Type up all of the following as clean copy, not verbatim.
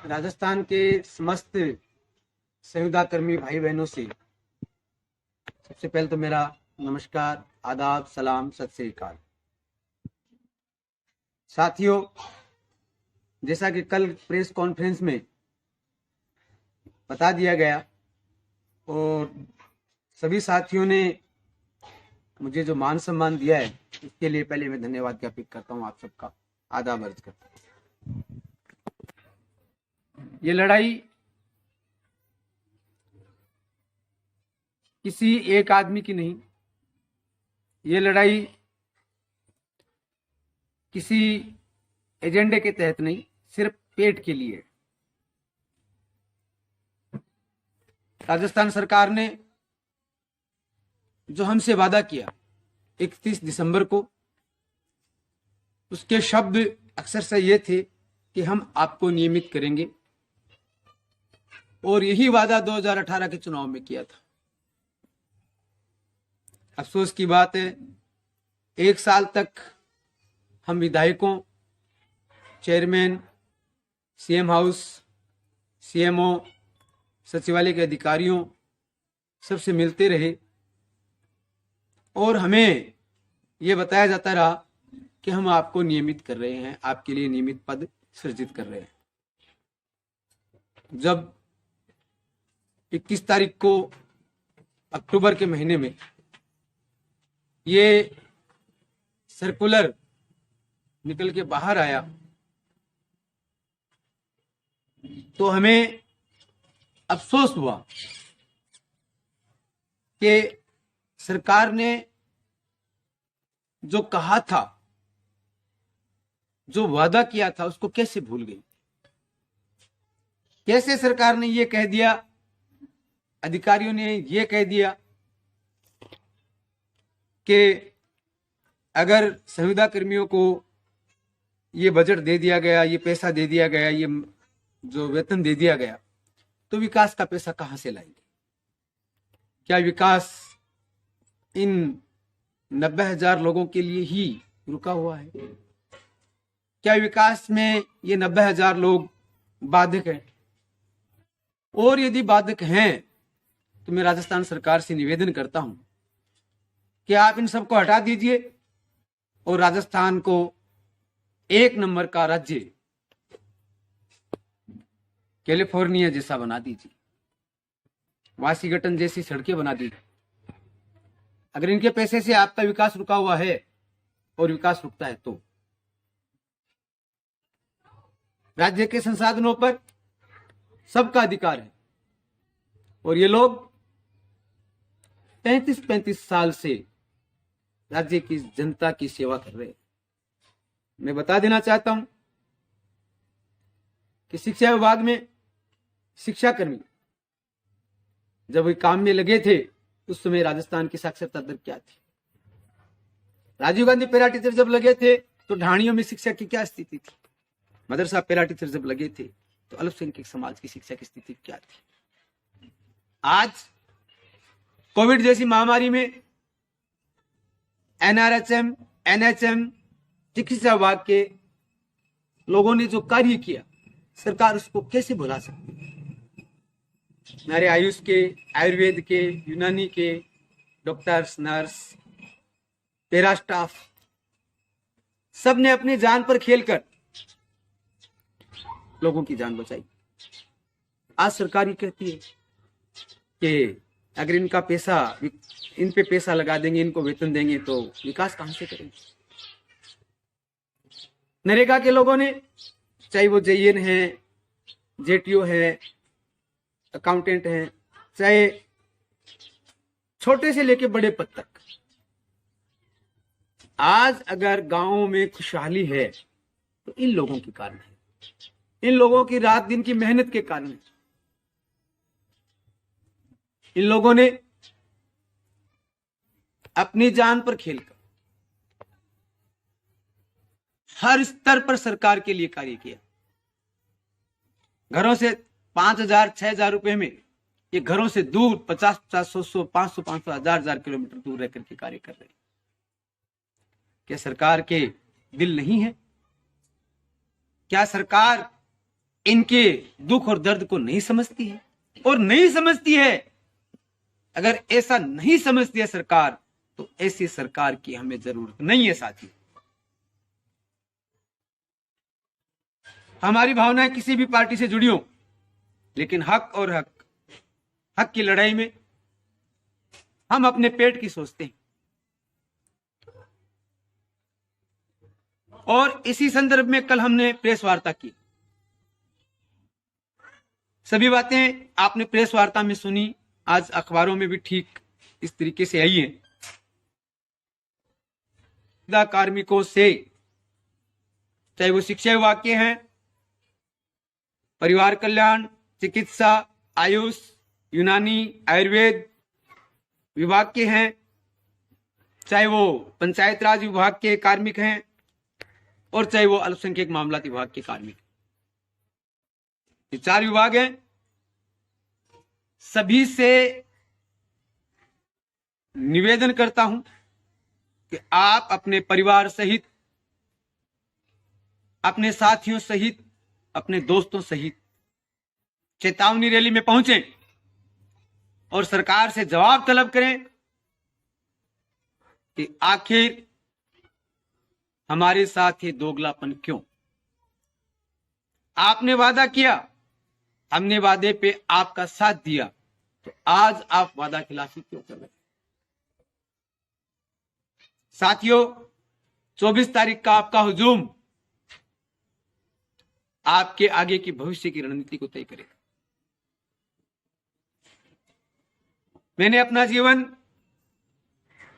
राजस्थान के समस्त संविदा कर्मी भाई बहनों से सबसे पहले तो मेरा नमस्कार, आदाब, सलाम, सत श्री अकाल। साथियों, जैसा कि कल प्रेस कॉन्फ्रेंस में बता दिया गया और सभी साथियों ने मुझे जो मान सम्मान दिया है उसके लिए पहले मैं धन्यवाद ज्ञापित करता हूं, आप सबका आदाब अर्ज करता हूं। ये लड़ाई किसी एक आदमी की नहीं, ये लड़ाई किसी एजेंडे के तहत नहीं, सिर्फ पेट के लिए। राजस्थान सरकार ने जो हमसे वादा किया 31 दिसंबर को, उसके शब्द अक्सर ये थे कि हम आपको नियमित करेंगे, और यही वादा 2018 के चुनाव में किया था। अफसोस की बात है, एक साल तक हम विधायकों, चेयरमैन, सीएम हाउस, सीएमओ, सचिवालय के अधिकारियों सबसे मिलते रहे और हमें यह बताया जाता रहा कि हम आपको नियमित कर रहे हैं, आपके लिए नियमित पद सृजित कर रहे हैं। जब 21 तारीख को अक्टूबर के महीने में ये सर्कुलर निकल के बाहर आया तो हमें अफसोस हुआ कि सरकार ने जो कहा था, जो वादा किया था, उसको कैसे भूल गई। कैसे सरकार ने यह कह दिया, अधिकारियों ने यह कह दिया कि अगर संविदा कर्मियों को ये बजट दे दिया गया, ये पैसा दे दिया गया, ये जो वेतन दे दिया गया, तो विकास का पैसा कहां से लाएंगे। क्या विकास इन 90,000 लोगों के लिए ही रुका हुआ है? क्या विकास में ये 90,000 लोग बाधक हैं? और यदि बाधक हैं तो मैं राजस्थान सरकार से निवेदन करता हूं कि आप इन सबको हटा दीजिए और राजस्थान को एक नंबर का राज्य कैलिफोर्निया जैसा बना दीजिए, वाशिंगटन जैसी सड़कें बना दीजिए। अगर इनके पैसे से आपका विकास रुका हुआ है और विकास रुकता है तो राज्य के संसाधनों पर सबका अधिकार है और ये लोग 35 साल से राज्य की जनता की सेवा कर रहे हैं। मैं बता देना चाहता हूं कि शिक्षा विभाग में शिक्षाकर्मी जब वे काम में लगे थे उस समय राजस्थान की साक्षरता दर क्या थी। राजीव गांधी पैरा टीचर जब लगे थे तो ढाणियों में शिक्षा की क्या स्थिति थी। मदरसा पैरा टीचर जब लगे थे तो अल्पसंख्यक समाज की शिक्षा की स्थिति क्या थी। आज कोविड जैसी महामारी में एनआरएचएम, एनएचएम, चिकित्सा विभाग के लोगों ने जो कार्य किया, सरकार उसको कैसे भुला सकती है। हमारे आयुष के, आयुर्वेद के, यूनानी के डॉक्टर्स, नर्स, पैरा स्टाफ सब ने अपनी जान पर खेलकर लोगों की जान बचाई। आज सरकार ये कहती है कि अगर इनका पैसा, इन पे पैसा लगा देंगे, इनको वेतन देंगे तो विकास कहां से करेंगे। नरेगा के लोगों ने, चाहे वो जेईएन है, जेटीओ है, अकाउंटेंट है, चाहे छोटे से लेके बड़े पद तक, आज अगर गांवों में खुशहाली है तो इन लोगों के कारण है, इन लोगों की रात दिन की मेहनत के कारण है। इन लोगों ने अपनी जान पर खेलकर हर स्तर पर सरकार के लिए कार्य किया। घरों से 5,000, 6,000 रुपए में ये घरों से दूर 50, 100, 500, 1000 किलोमीटर दूर रह करके कार्य कर रहे हैं। क्या सरकार के दिल नहीं है? क्या सरकार इनके दुख और दर्द को नहीं समझती है, और नहीं समझती है। अगर ऐसा नहीं समझती है सरकार, तो ऐसी सरकार की हमें जरूरत नहीं है साथी। हमारी भावनाएं किसी भी पार्टी से जुड़ी हो, लेकिन हक और हक की लड़ाई में हम अपने पेट की सोचते हैं। और इसी संदर्भ में कल हमने प्रेस वार्ता की। सभी बातें आपने प्रेस वार्ता में सुनी, आज अखबारों में भी ठीक इस तरीके से आई है। कार्मिकों से, चाहे वो शिक्षा विभाग के हैं, परिवार कल्याण, चिकित्सा, आयुष, यूनानी, आयुर्वेद विभाग के हैं, चाहे वो पंचायत राज विभाग के कार्मिक हैं, और चाहे वो अल्पसंख्यक मामलात विभाग के कार्मिक। ये 4 विभाग हैं। सभी से निवेदन करता हूं कि आप अपने परिवार सहित, अपने साथियों सहित, अपने दोस्तों सहित चेतावनी रैली में पहुंचे और सरकार से जवाब तलब करें कि आखिर हमारे साथ ये दोगलापन क्यों। आपने वादा किया, हमने वादे पे आपका साथ दिया, तो आज आप वादा खिलाफी क्यों कर रहे हैं। साथियों, 24 तारीख का आपका हुजूम आपके आगे की भविष्य की रणनीति को तय करेगा। मैंने अपना जीवन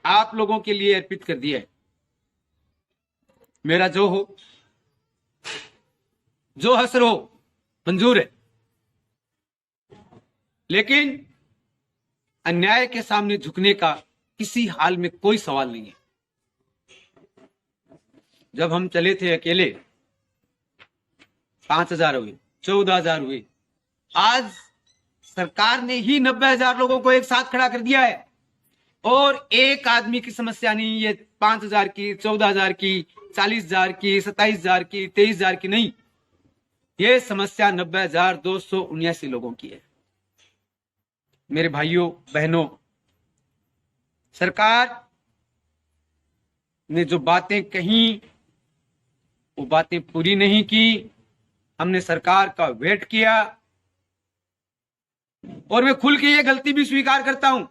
आप लोगों के लिए अर्पित कर दिया है। मेरा जो हो, जो हसर हो, मंजूर है, लेकिन अन्याय के सामने झुकने का किसी हाल में कोई सवाल नहीं है। जब हम चले थे अकेले, 5,000 हुए, 14,000 हुए, आज सरकार ने ही 90,000 लोगों को एक साथ खड़ा कर दिया है। और एक आदमी की समस्या नहीं, ये 5,000 की, 14,000 की, 40,000 की, 27,000 की, 23,000 की नहीं, ये समस्या 90,279 लोगों की है। मेरे भाइयों बहनों, सरकार ने जो बातें कही वो बातें पूरी नहीं की। हमने सरकार का वेट किया, और मैं खुल के ये गलती भी स्वीकार करता हूं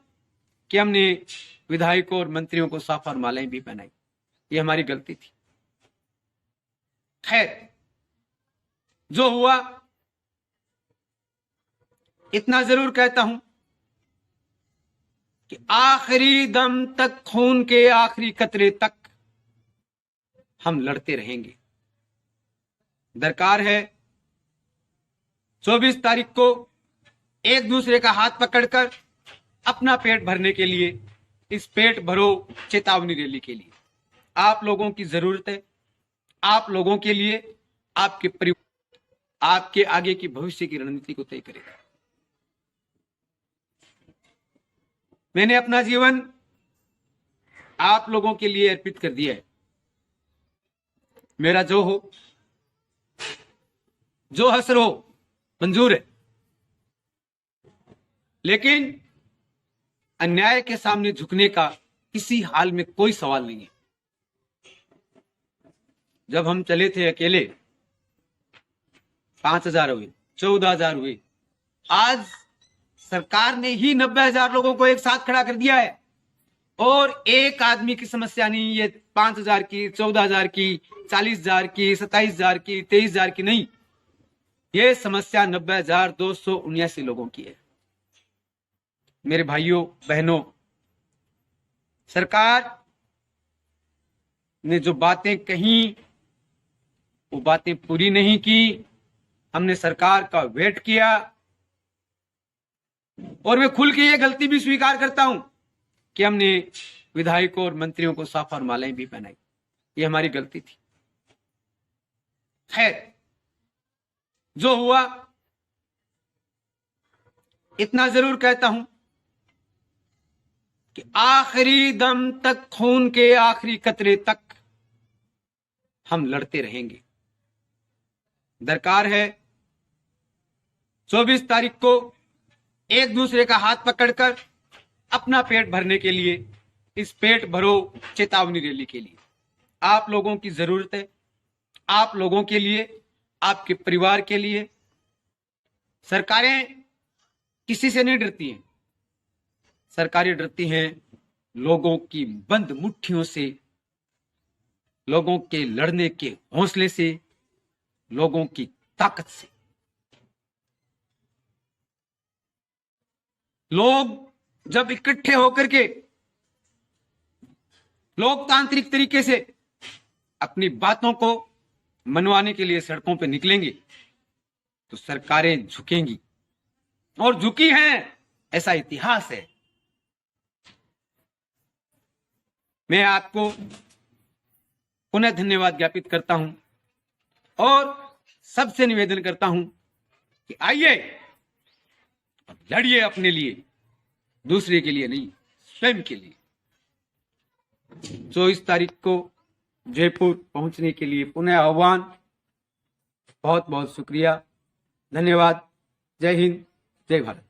कि हमने विधायकों और मंत्रियों को साफ और मालाएं भी पहनाई। ये हमारी गलती थी। खैर, जो हुआ, इतना जरूर कहता हूं कि आखिरी दम तक, खून के आखिरी कतरे तक हम लड़ते रहेंगे। दरकार है 24 तारीख को एक दूसरे का हाथ पकड़कर अपना पेट भरने के लिए, इस पेट भरो चेतावनी रैली के लिए आप लोगों की जरूरत है। आप लोगों के लिए, आपके परिवार, आपके आगे की भविष्य की रणनीति को तय करेगा। मैंने अपना जीवन आप लोगों के लिए अर्पित कर दिया है। मेरा जो हो, जो हसर हो, मंजूर है, लेकिन अन्याय के सामने झुकने का किसी हाल में कोई सवाल नहीं है। जब हम चले थे अकेले, 5,000 हुए, 14,000 हुए, आज सरकार ने ही 90,000 लोगों को एक साथ खड़ा कर दिया है। और एक आदमी की समस्या नहीं, ये 5,000 की, 14,000 की, 40,000 की, 27,000 की, 23,000 की नहीं, ये समस्या 90,279 लोगों की है। मेरे भाइयों बहनों, सरकार ने जो बातें कही वो बातें पूरी नहीं की। हमने सरकार का वेट किया, और मैं खुल के ये गलती भी स्वीकार करता हूं कि हमने विधायकों और मंत्रियों को साफ और मालाएं भी पहनाई। ये हमारी गलती थी। खैर, जो हुआ, इतना जरूर कहता हूं कि आखिरी दम तक, खून के आखिरी कतरे तक हम लड़ते रहेंगे। दरकार है 24 तारीख को एक दूसरे का हाथ पकड़कर अपना पेट भरने के लिए, इस पेट भरो चेतावनी रैली के लिए आप लोगों की जरूरत है, आप लोगों के लिए, आपके परिवार के लिए। सरकारें किसी से नहीं डरती हैं, सरकारें डरती हैं लोगों की बंद मुट्ठियों से, लोगों के लड़ने के हौसले से, लोगों की ताकत से। लोग जब इकट्ठे होकर के लोकतांत्रिक तरीके से अपनी बातों को मनवाने के लिए सड़कों पर निकलेंगे तो सरकारें झुकेंगी, और झुकी हैं, ऐसा इतिहास है। मैं आपको पुनः धन्यवाद ज्ञापित करता हूं और सबसे निवेदन करता हूं कि आइए लड़िए अपने लिए, दूसरे के लिए नहीं, स्वयं के लिए। 24 तारीख को जयपुर पहुंचने के लिए पुनः आह्वान। बहुत बहुत शुक्रिया, धन्यवाद। जय हिंद, जय भारत।